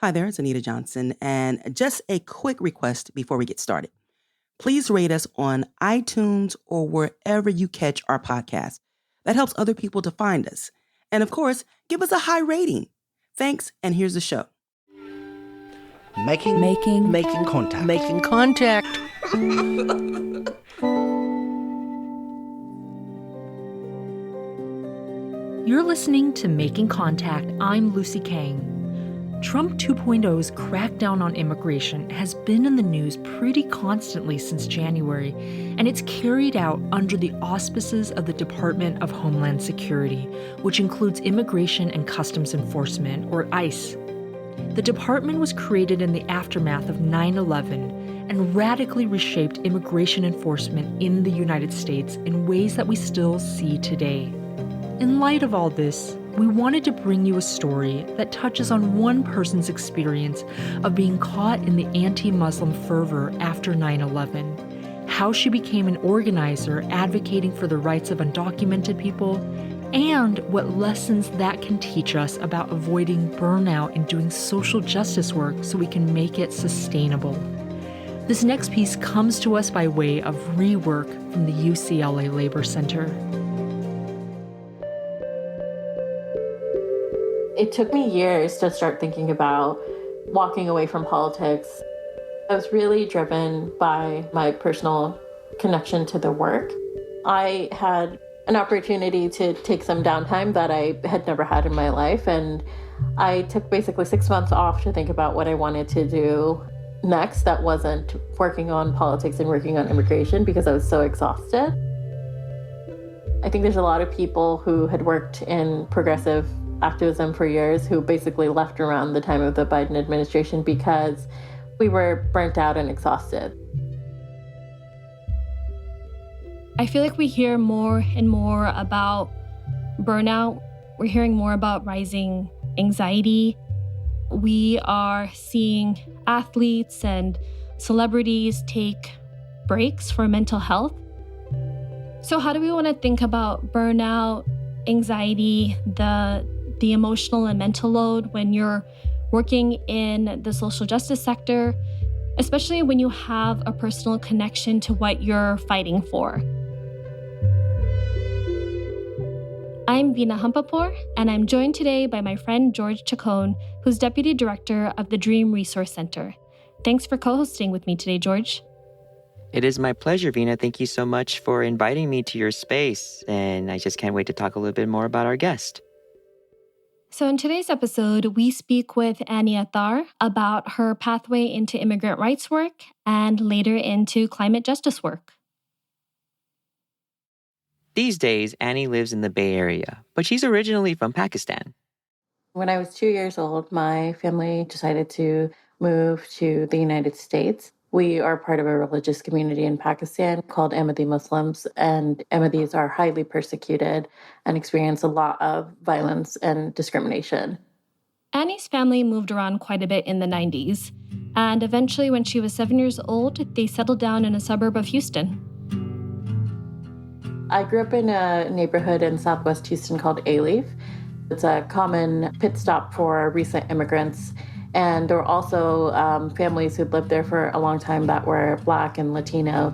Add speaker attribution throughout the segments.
Speaker 1: Hi there, it's Anita Johnson, and just a quick request before we get started. Please rate us on iTunes or wherever you catch our podcast. That helps other people to find us. And of course, give us a high rating. Thanks, and here's the show.
Speaker 2: Making contact.
Speaker 3: Making contact.
Speaker 4: You're listening to Making Contact. I'm Lucy Kang. Trump 2.0's crackdown on immigration has been in the news pretty constantly since January, and it's carried out under the auspices of the Department of Homeland Security, which includes Immigration and Customs Enforcement, or ICE. The department was created in the aftermath of 9/11 and radically reshaped immigration enforcement in the United States in ways that we still see today. In light of all this, we wanted to bring you a story that touches on one person's experience of being caught in the anti-Muslim fervor after 9/11, how she became an organizer advocating for the rights of undocumented people, and what lessons that can teach us about avoiding burnout and doing social justice work so we can make it sustainable. This next piece comes to us by way of rework from the UCLA Labor Center.
Speaker 5: It took me years to start thinking about walking away from politics. I was really driven by my personal connection to the work. I had an opportunity to take some downtime that I had never had in my life, and I took basically 6 months off to think about what I wanted to do next that wasn't working on politics and working on immigration because I was so exhausted. I think there's a lot of people who had worked in progressive activism for years who basically left around the time of the Biden administration because we were burnt out and exhausted.
Speaker 6: I feel like we hear more and more about burnout. We're hearing more about rising anxiety. We are seeing athletes and celebrities take breaks for mental health. So how do we want to think about burnout, anxiety, the emotional and mental load when you're working in the social justice sector, especially when you have a personal connection to what you're fighting for? I'm Veena Hampapur, and I'm joined today by my friend George Chacon, who's Deputy Director of the Dream Resource Center. Thanks for co-hosting with me today, George.
Speaker 3: It is my pleasure, Veena. Thank you so much for inviting me to your space, and I just can't wait to talk a little bit more about our guest.
Speaker 6: So in today's episode, we speak with Ainee Athar about her pathway into immigrant rights work and later into climate justice work.
Speaker 3: These days, Ainee lives in the Bay Area, but she's originally from Pakistan.
Speaker 5: When I was 2 years old, my family decided to move to the United States. We are part of a religious community in Pakistan called Ahmadi Muslims, and Ahmadis are highly persecuted and experience a lot of violence and discrimination.
Speaker 6: Ainee's family moved around quite a bit in the 90s, and eventually when she was 7 years old, they settled down in a suburb of Houston.
Speaker 5: I grew up in a neighborhood in Southwest Houston called Alief. It's a common pit stop for recent immigrants. And there were also families who'd lived there for a long time that were Black and Latino.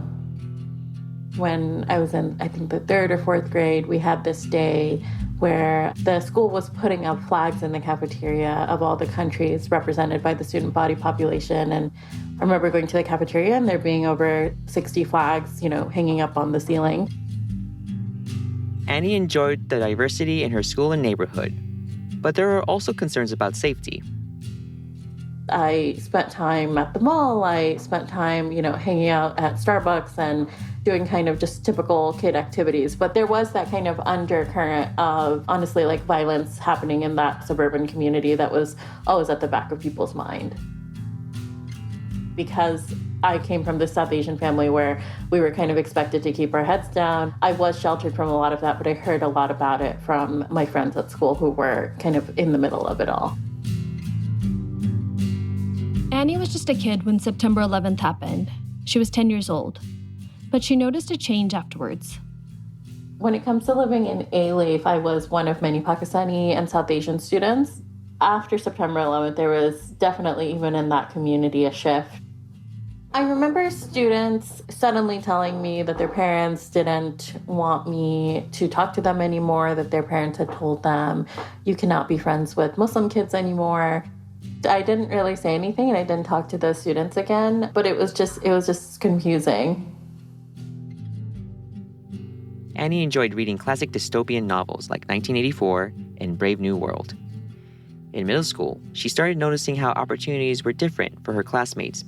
Speaker 5: When I was in, I think, the 3rd or 4th grade, we had this day where the school was putting up flags in the cafeteria of all the countries represented by the student body population. And I remember going to the cafeteria and there being over 60 flags, hanging up on the ceiling.
Speaker 3: Ainee enjoyed the diversity in her school and neighborhood, but there are also concerns about safety.
Speaker 5: I spent time at the mall. I spent time, hanging out at Starbucks and doing kind of just typical kid activities. But there was that kind of undercurrent of, honestly, like violence happening in that suburban community that was always at the back of people's mind. Because I came from this South Asian family where we were kind of expected to keep our heads down, I was sheltered from a lot of that, but I heard a lot about it from my friends at school who were kind of in the middle of it all.
Speaker 6: Ainee was just a kid when September 11th happened. She was 10 years old, but she noticed a change afterwards.
Speaker 5: When it comes to living in Alief, I was one of many Pakistani and South Asian students. After September 11th, there was definitely, even in that community, a shift. I remember students suddenly telling me that their parents didn't want me to talk to them anymore, that their parents had told them, you cannot be friends with Muslim kids anymore. I didn't really say anything, and I didn't talk to those students again, but it was just confusing.
Speaker 3: Ainee enjoyed reading classic dystopian novels like 1984 and Brave New World. In middle school, she started noticing how opportunities were different for her classmates.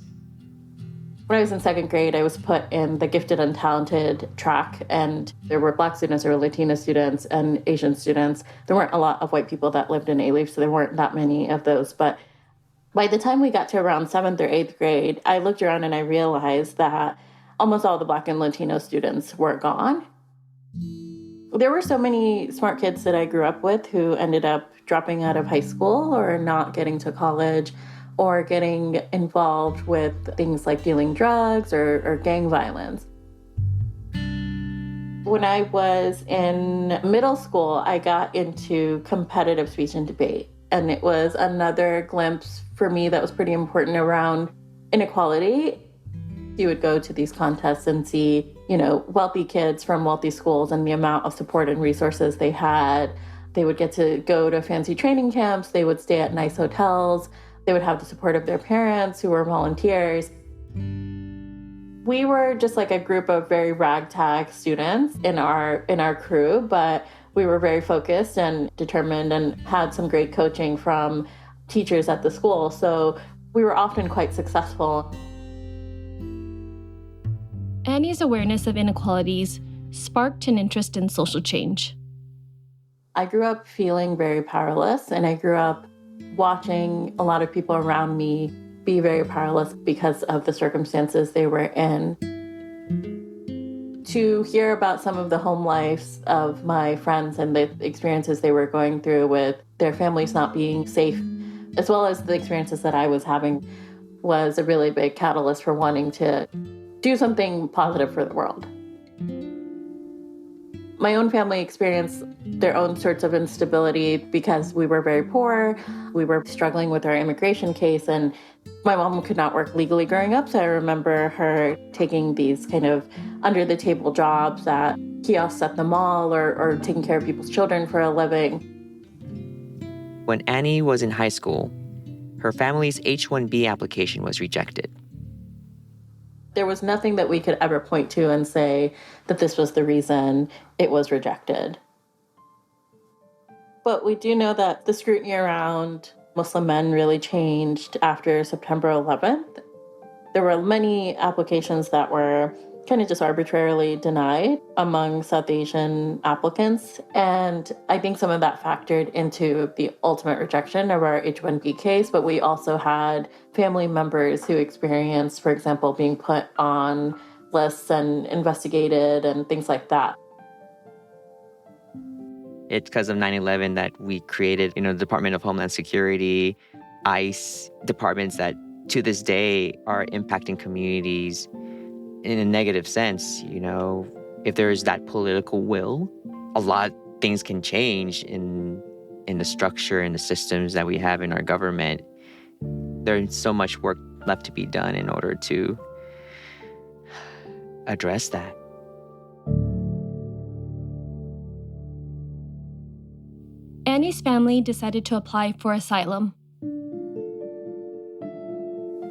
Speaker 5: When I was in second grade, I was put in the gifted and talented track, and there were Black students, there were Latina students, and Asian students. There weren't a lot of white people that lived in A-Leaf, so there weren't that many of those. But by the time we got to around 7th or 8th grade, I looked around and I realized that almost all the Black and Latino students were gone. There were so many smart kids that I grew up with who ended up dropping out of high school or not getting to college, or getting involved with things like dealing drugs or gang violence. When I was in middle school, I got into competitive speech and debate. And it was another glimpse for me that was pretty important around inequality. You would go to these contests and see, wealthy kids from wealthy schools and the amount of support and resources they had. They would get to go to fancy training camps. They would stay at nice hotels. They would have the support of their parents who were volunteers. We were just like a group of very ragtag students in our crew, but we were very focused and determined and had some great coaching from teachers at the school. So we were often quite successful.
Speaker 6: Ainee's awareness of inequalities sparked an interest in social change.
Speaker 5: I grew up feeling very powerless, and I grew up watching a lot of people around me be very powerless because of the circumstances they were in. To hear about some of the home lives of my friends and the experiences they were going through with their families not being safe, as well as the experiences that I was having, was a really big catalyst for wanting to do something positive for the world. My own family experienced their own sorts of instability because we were very poor. We were struggling with our immigration case, and my mom could not work legally growing up. So I remember her taking these kind of under-the-table jobs at kiosks at the mall or taking care of people's children for a living.
Speaker 3: When Ainee was in high school, her family's H-1B application was rejected.
Speaker 5: There was nothing that we could ever point to and say that this was the reason it was rejected. But we do know that the scrutiny around Muslim men really changed after September 11th. There were many applications that were kind of just arbitrarily denied among South Asian applicants. And I think some of that factored into the ultimate rejection of our H-1B case. But we also had family members who experienced, for example, being put on lists and investigated and things like that.
Speaker 3: It's because of 9/11 that we created, the Department of Homeland Security, ICE, departments that to this day are impacting communities in a negative sense. If there is that political will, a lot of things can change in the structure and the systems that we have in our government. There's so much work left to be done in order to address that.
Speaker 6: Ainee's family decided to apply for asylum.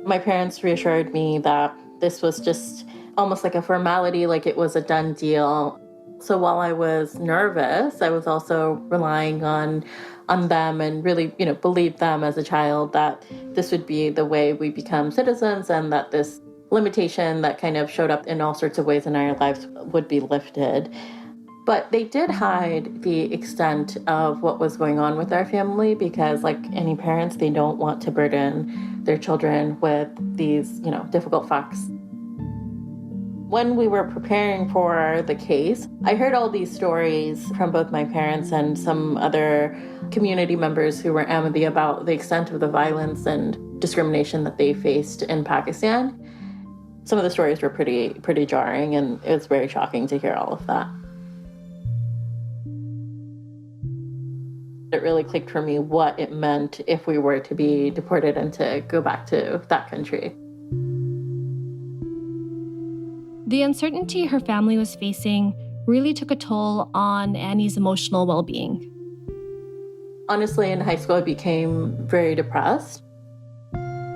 Speaker 5: My parents reassured me that this was just almost like a formality, like it was a done deal. So while I was nervous, I was also relying on them and really, believed them as a child that this would be the way we become citizens and that this limitation that kind of showed up in all sorts of ways in our lives would be lifted. But they did hide the extent of what was going on with our family because, like any parents, they don't want to burden their children with these, difficult facts. When we were preparing for the case, I heard all these stories from both my parents and some other community members who were Ahmadi about the extent of the violence and discrimination that they faced in Pakistan. Some of the stories were pretty jarring, and it was very shocking to hear all of that. It really clicked for me what it meant if we were to be deported and to go back to that country.
Speaker 6: The uncertainty her family was facing really took a toll on Ainnee's emotional well-being.
Speaker 5: Honestly, in high school, I became very depressed.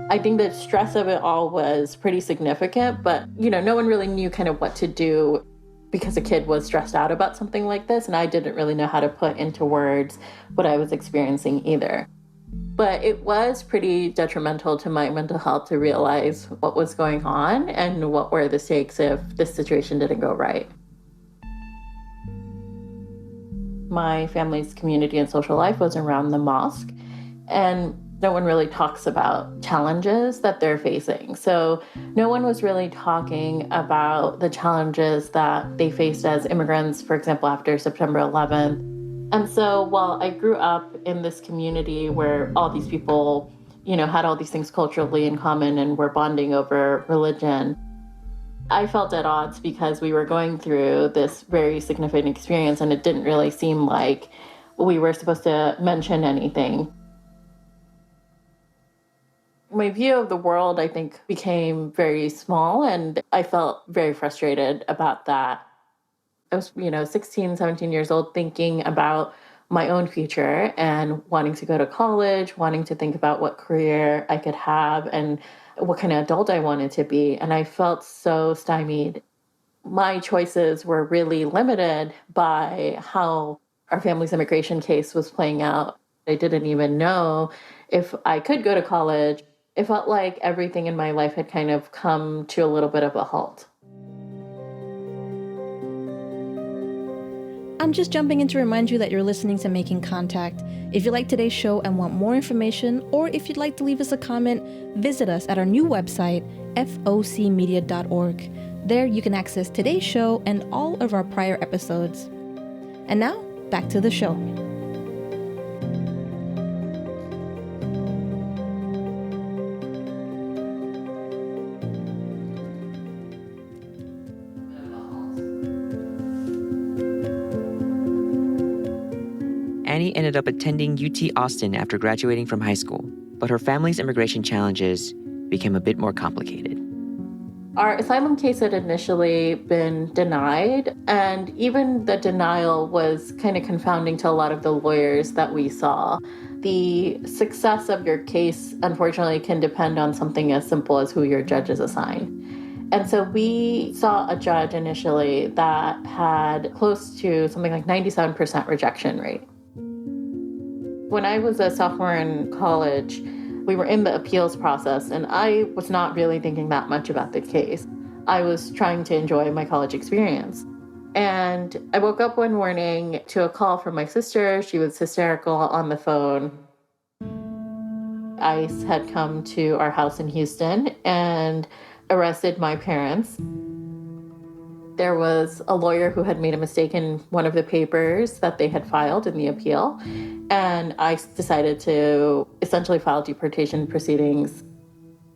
Speaker 5: I think the stress of it all was pretty significant, but, no one really knew kind of what to do because a kid was stressed out about something like this, and I didn't really know how to put into words what I was experiencing either. But it was pretty detrimental to my mental health to realize what was going on and what were the stakes if this situation didn't go right. My family's community and social life was around the mosque, and no one really talks about challenges that they're facing. So no one was really talking about the challenges that they faced as immigrants, for example, after September 11th. And so while I grew up in this community where all these people, had all these things culturally in common and were bonding over religion, I felt at odds because we were going through this very significant experience and it didn't really seem like we were supposed to mention anything. My view of the world, I think, became very small, and I felt very frustrated about that. I was, 16, 17 years old, thinking about my own future and wanting to go to college, wanting to think about what career I could have and what kind of adult I wanted to be. And I felt so stymied. My choices were really limited by how our family's immigration case was playing out. I didn't even know if I could go to college. It felt like everything in my life had kind of come to a little bit of a halt.
Speaker 7: I'm just jumping in to remind you that you're listening to Making Contact. If you like today's show and want more information, or if you'd like to leave us a comment, visit us at our new website, focmedia.org. There you can access today's show and all of our prior episodes. And now, back to the show.
Speaker 3: Ainee ended up attending UT Austin after graduating from high school, but her family's immigration challenges became a bit more complicated.
Speaker 5: Our asylum case had initially been denied, and even the denial was kind of confounding to a lot of the lawyers that we saw. The success of your case, unfortunately, can depend on something as simple as who your judges assign. And so we saw a judge initially that had close to something like 97% rejection rate. When I was a sophomore in college, we were in the appeals process, and I was not really thinking that much about the case. I was trying to enjoy my college experience. And I woke up one morning to a call from my sister. She was hysterical on the phone. ICE had come to our house in Houston and arrested my parents. There was a lawyer who had made a mistake in one of the papers that they had filed in the appeal, and I decided to essentially file deportation proceedings.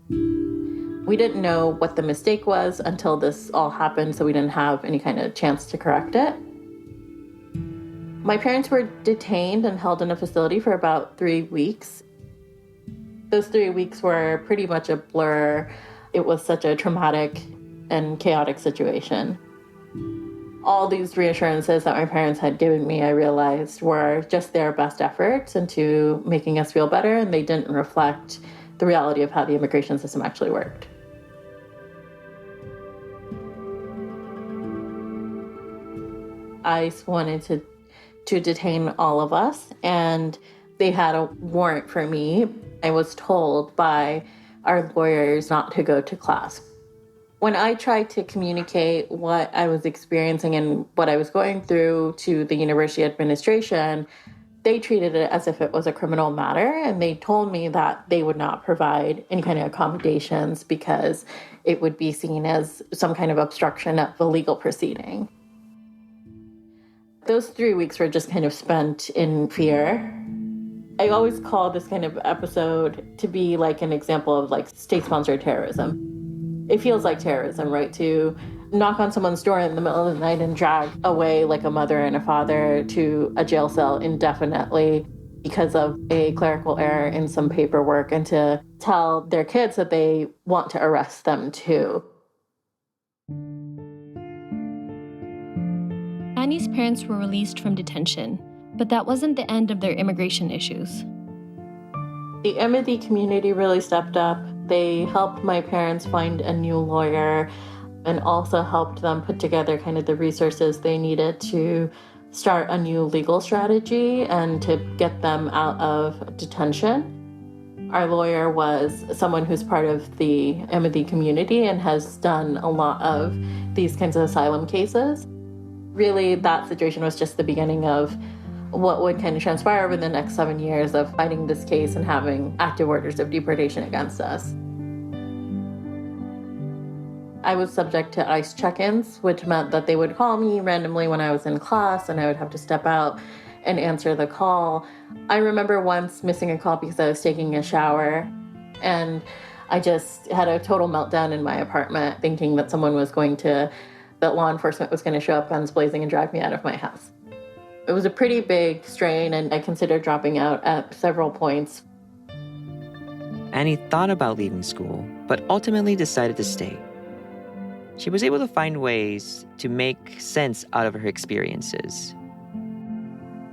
Speaker 5: We didn't know what the mistake was until this all happened, so we didn't have any kind of chance to correct it. My parents were detained and held in a facility for about 3 weeks. Those 3 weeks were pretty much a blur. It was such a traumatic and chaotic situation. All these reassurances that my parents had given me, I realized, were just their best efforts into making us feel better, and they didn't reflect the reality of how the immigration system actually worked. ICE wanted to detain all of us, and they had a warrant for me. I was told by our lawyers not to go to class. When I tried to communicate what I was experiencing and what I was going through to the university administration, they treated it as if it was a criminal matter, and they told me that they would not provide any kind of accommodations because it would be seen as some kind of obstruction of the legal proceeding. Those 3 weeks were just kind of spent in fear. I always call this kind of episode to be like an example of like state-sponsored terrorism. It feels like terrorism, right? To knock on someone's door in the middle of the night and drag away like a mother and a father to a jail cell indefinitely. because of a clerical error in some paperwork and to tell their kids that they want to arrest them too.
Speaker 6: Annie's parents were released from detention, but that wasn't the end of their immigration issues.
Speaker 5: The Immigrant community really stepped up. They helped my parents find a new lawyer and also helped them put together kind of the resources they needed to start a new legal strategy and to get them out of detention. Our lawyer was someone who's part of the Immigrant community and has done a lot of these kinds of asylum cases. Really, that situation was just the beginning of what would kind of transpire over the next 7 years of fighting this case and having active orders of deportation against us. I was subject to ICE check-ins, which meant that they would call me randomly when I was in class and I would have to step out and answer the call. I remember once missing a call because I was taking a shower and I just had a total meltdown in my apartment thinking that that law enforcement was going to show up guns blazing and drive me out of my house. It was a pretty big strain and I considered dropping out at several points.
Speaker 3: Ainee thought about leaving school, but ultimately decided to stay. She was able to find ways to make sense out of her experiences.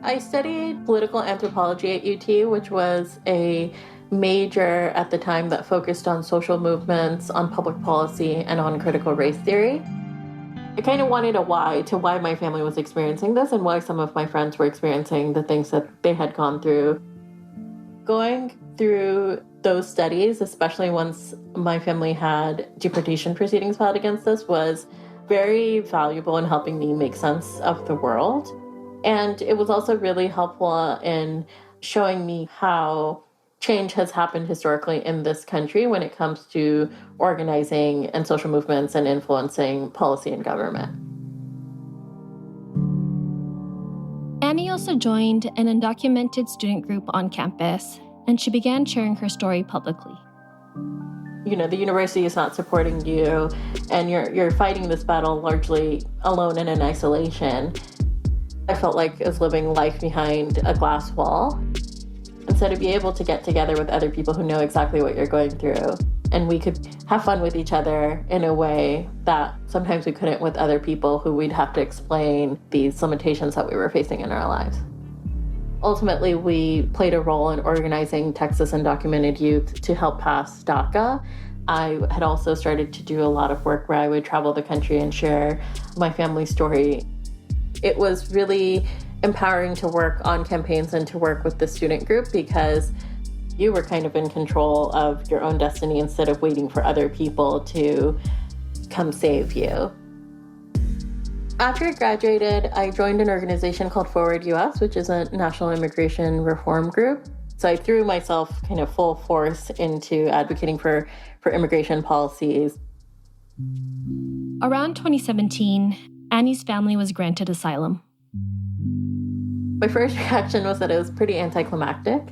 Speaker 5: I studied political anthropology at UT, which was a major at the time that focused on social movements, on public policy, and on critical race theory. I kind of wanted a why to why my family was experiencing this and why some of my friends were experiencing the things that they had gone through. Going through those studies, especially once my family had deportation proceedings filed against us, was very valuable in helping me make sense of the world. And it was also really helpful in showing me how change has happened historically in this country when it comes to organizing and social movements and influencing policy and government.
Speaker 6: Ainee also joined an undocumented student group on campus, and she began sharing her story publicly.
Speaker 5: You know, the university is not supporting you, and you're fighting this battle largely alone and in isolation. I felt like I was living life behind a glass wall. And so to be able to get together with other people who know exactly what you're going through, and we could have fun with each other in a way that sometimes we couldn't with other people who we'd have to explain these limitations that we were facing in our lives. Ultimately, we played a role in organizing Texas undocumented youth to help pass DACA. I had also started to do a lot of work where I would travel the country and share my family's story. It was really empowering to work on campaigns and to work with the student group because you were kind of in control of your own destiny instead of waiting for other people to come save you. After I graduated, I joined an organization called Forward US, which is a national immigration reform group. So I threw myself kind of full force into advocating for immigration policies.
Speaker 6: Around 2017, Annie's family was granted asylum.
Speaker 5: My first reaction was that it was pretty anticlimactic.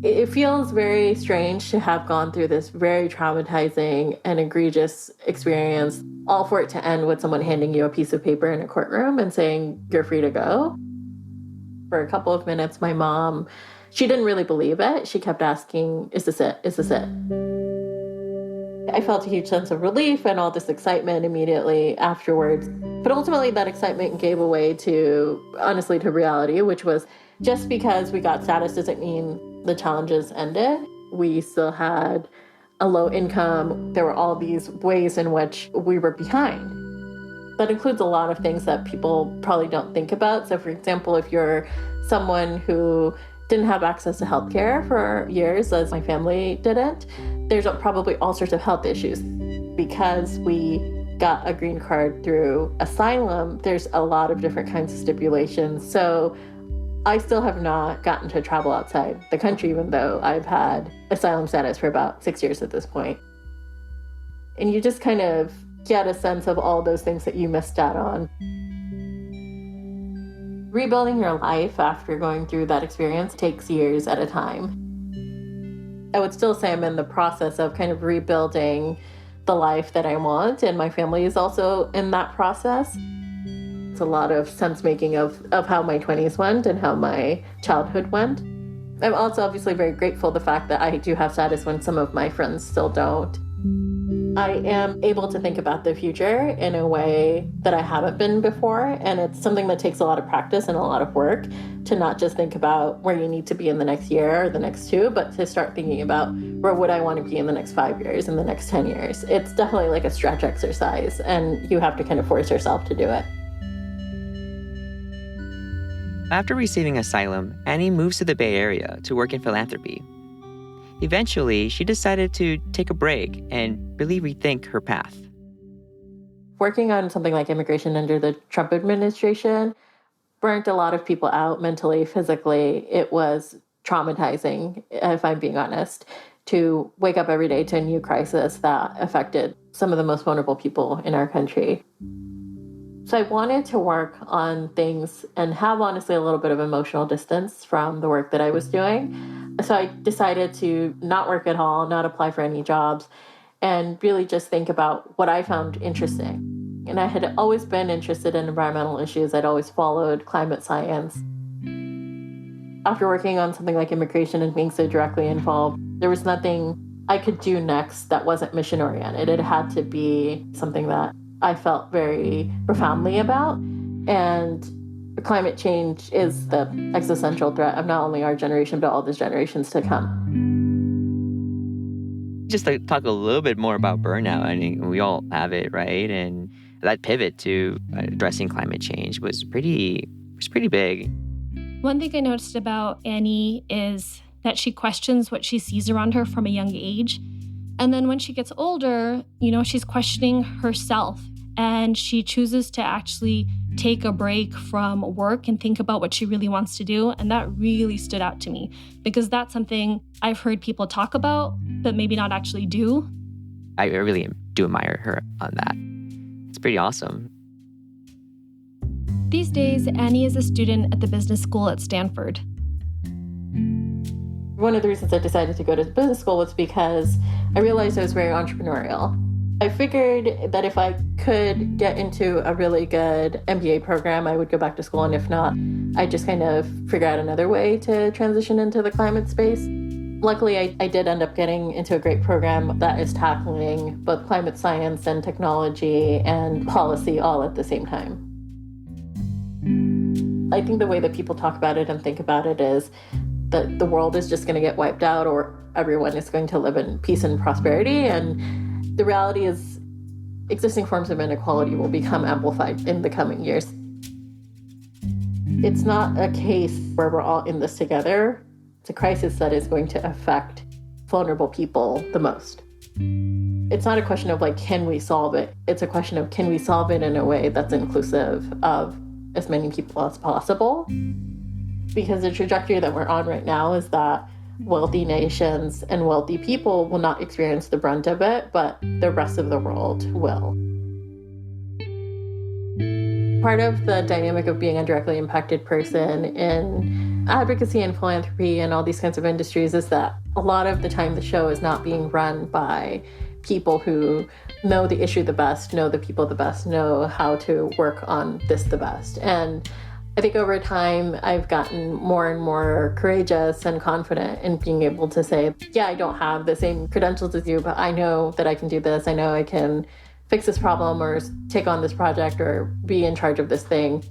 Speaker 5: It feels very strange to have gone through this very traumatizing and egregious experience, all for it to end with someone handing you a piece of paper in a courtroom and saying, you're free to go. For a couple of minutes, my mom, she didn't really believe it. She kept asking, is this it? Is this it? I felt a huge sense of relief and all this excitement immediately afterwards. But ultimately, that excitement gave way to reality, which was just because we got status doesn't mean the challenges ended. We still had a low income. There were all these ways in which we were behind. That includes a lot of things that people probably don't think about. So, for example, if you're someone who didn't have access to healthcare for years, as my family didn't, there's probably all sorts of health issues. Because we got a green card through asylum, there's a lot of different kinds of stipulations. So I still have not gotten to travel outside the country, even though I've had asylum status for about 6 years at this point. And you just kind of get a sense of all those things that you missed out on. Rebuilding your life after going through that experience takes years at a time. I would still say I'm in the process of kind of rebuilding the life that I want, and my family is also in that process. It's a lot of sense making of how my 20s went and how my childhood went. I'm also obviously very grateful the fact that I do have status when some of my friends still don't. I am able to think about the future in a way that I haven't been before, and it's something that takes a lot of practice and a lot of work to not just think about where you need to be in the next year or the next 2, but to start thinking about where would I want to be in the next 5 years, in the next 10 years. It's definitely like a stretch exercise, and you have to kind of force yourself to do it.
Speaker 3: After receiving asylum, Ainee moves to the Bay Area to work in philanthropy. Eventually, she decided to take a break and really rethink her path.
Speaker 5: Working on something like immigration under the Trump administration burnt a lot of people out mentally, physically. It was traumatizing, if I'm being honest, to wake up every day to a new crisis that affected some of the most vulnerable people in our country. So I wanted to work on things and have, honestly, a little bit of emotional distance from the work that I was doing. So I decided to not work at all, not apply for any jobs, and really just think about what I found interesting. And I had always been interested in environmental issues. I'd always followed climate science. After working on something like immigration and being so directly involved, there was nothing I could do next that wasn't mission-oriented. It had to be something that I felt very profoundly about. And climate change is the existential threat of not only our generation, but all the generations to come.
Speaker 3: Just to talk a little bit more about burnout. I mean, we all have it, right? And that pivot to addressing climate change was pretty big.
Speaker 6: One thing I noticed about Ainee is that she questions what she sees around her from a young age. And then when she gets older, she's questioning herself, and she chooses to actually take a break from work and think about what she really wants to do. And that really stood out to me because that's something I've heard people talk about, but maybe not actually do.
Speaker 3: I really do admire her on that. It's pretty awesome.
Speaker 6: These days, Ainee is a student at the business school at Stanford.
Speaker 5: One of the reasons I decided to go to business school was because I realized I was very entrepreneurial. I figured that if I could get into a really good MBA program, I would go back to school. And if not, I'd just kind of figure out another way to transition into the climate space. Luckily, I did end up getting into a great program that is tackling both climate science and technology and policy all at the same time. I think the way that people talk about it and think about it is that the world is just going to get wiped out or everyone is going to live in peace and prosperity. And the reality is existing forms of inequality will become amplified in the coming years. It's not a case where we're all in this together. It's a crisis that is going to affect vulnerable people the most. It's not a question of can we solve it? It's a question of, can we solve it in a way that's inclusive of as many people as possible? Because the trajectory that we're on right now is that wealthy nations and wealthy people will not experience the brunt of it, but the rest of the world will. Part of the dynamic of being a directly impacted person in advocacy and philanthropy and all these kinds of industries is that a lot of the time the show is not being run by people who know the issue the best, know the people the best, know how to work on this the best. And I think over time, I've gotten more and more courageous and confident in being able to say, yeah, I don't have the same credentials as you, but I know that I can do this. I know I can fix this problem or take on this project or be in charge of this thing.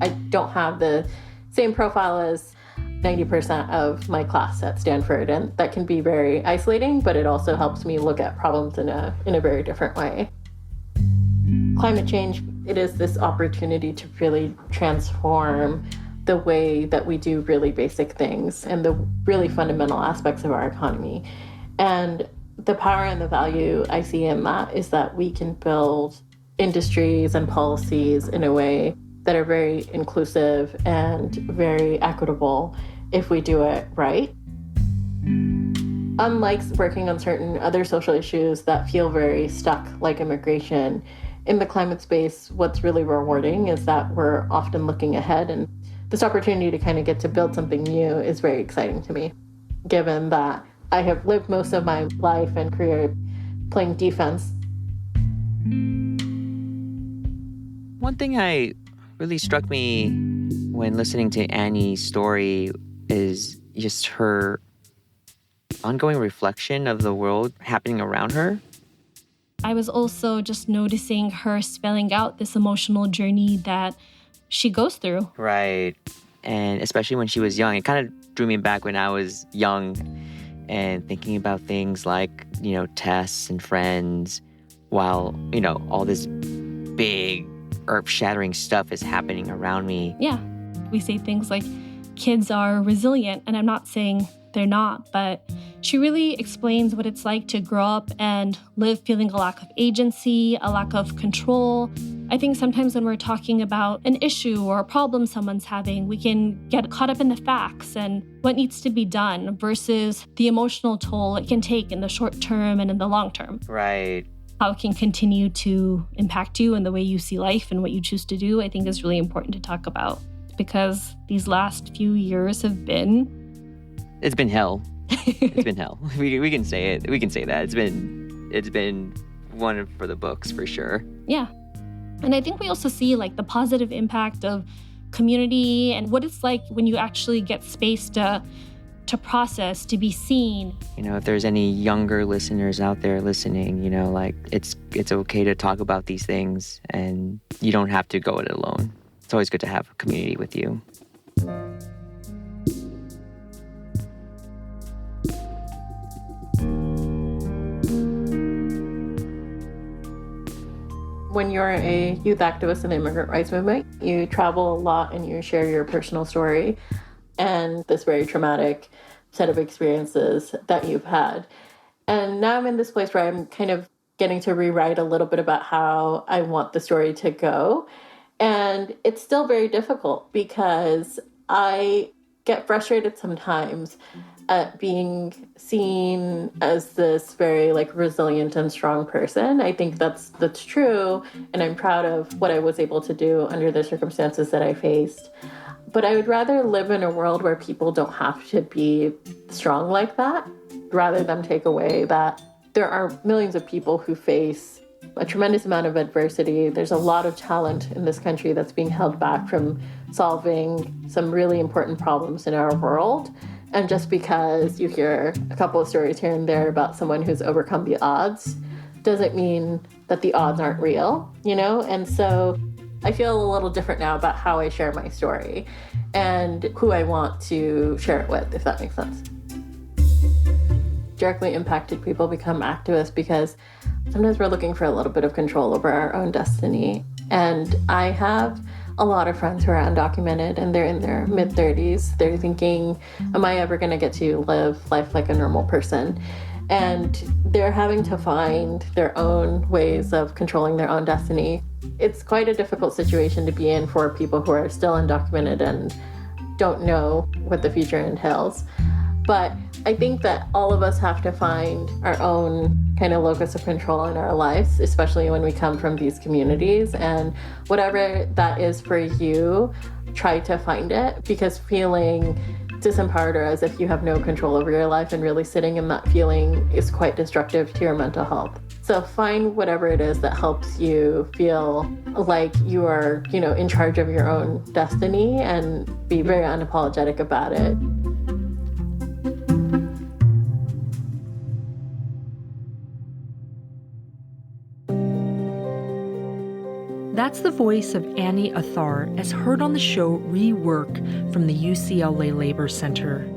Speaker 5: I don't have the same profile as 90% of my class at Stanford, and that can be very isolating, but it also helps me look at problems in a very different way. Climate change, it is this opportunity to really transform the way that we do really basic things and the really fundamental aspects of our economy. And the power and the value I see in that is that we can build industries and policies in a way that are very inclusive and very equitable if we do it right. Unlike working on certain other social issues that feel very stuck, like immigration, in the climate space, what's really rewarding is that we're often looking ahead, and this opportunity to kind of get to build something new is very exciting to me, given that I have lived most of my life and career playing defense.
Speaker 3: One thing really struck me when listening to Ainee's story is just her ongoing reflection of the world happening around her.
Speaker 6: I was also just noticing her spelling out this emotional journey that she goes through.
Speaker 3: Right. And especially when she was young, it kind of drew me back when I was young and thinking about things like, tests and friends while, all this big earth-shattering stuff is happening around me.
Speaker 6: Yeah. We say things like kids are resilient, and I'm not saying they're not, but she really explains what it's like to grow up and live feeling a lack of agency, a lack of control. I think sometimes when we're talking about an issue or a problem someone's having, we can get caught up in the facts and what needs to be done versus the emotional toll it can take in the short term and in the long term.
Speaker 3: Right.
Speaker 6: How it can continue to impact you and the way you see life and what you choose to do, I think is really important to talk about, because these last few years have been...
Speaker 3: It's been hell. It's been hell. We can say it. We can say that. It's been one for the books for sure.
Speaker 6: Yeah. And I think we also see like the positive impact of community and what it's like when you actually get space to process, to be seen.
Speaker 3: If there's any younger listeners out there listening, it's okay to talk about these things and you don't have to go it alone. It's always good to have a community with you.
Speaker 5: When you're a youth activist in the immigrant rights movement, you travel a lot and you share your personal story and this very traumatic set of experiences that you've had. And now I'm in this place where I'm kind of getting to rewrite a little bit about how I want the story to go. And it's still very difficult because I get frustrated sometimes at being seen as this very resilient and strong person. I think that's true, and I'm proud of what I was able to do under the circumstances that I faced. But I would rather live in a world where people don't have to be strong like that, rather than take away that there are millions of people who face a tremendous amount of adversity. There's a lot of talent in this country that's being held back from solving some really important problems in our world. And just because you hear a couple of stories here and there about someone who's overcome the odds doesn't mean that the odds aren't real, And so I feel a little different now about how I share my story and who I want to share it with, if that makes sense. Directly impacted people become activists because sometimes we're looking for a little bit of control over our own destiny. And I have a lot of friends who are undocumented and they're in their mid-30s. They're thinking, am I ever going to get to live life like a normal person? And they're having to find their own ways of controlling their own destiny. It's quite a difficult situation to be in for people who are still undocumented and don't know what the future entails. But I think that all of us have to find our own kind of locus of control in our lives, especially when we come from these communities. And whatever that is for you, try to find it, because feeling disempowered or as if you have no control over your life and really sitting in that feeling is quite destructive to your mental health. So find whatever it is that helps you feel like you are, in charge of your own destiny and be very unapologetic about it.
Speaker 4: That's the voice of Ainee Athar as heard on the show Rework from the UCLA Labor Center.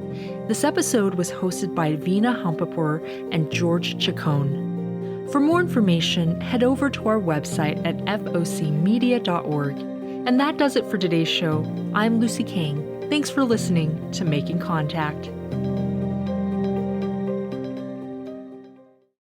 Speaker 4: This episode was hosted by Veena Hampapur and George Chacon. For more information, head over to our website at focmedia.org. And that does it for today's show. I'm Lucy Kang. Thanks for listening to Making Contact.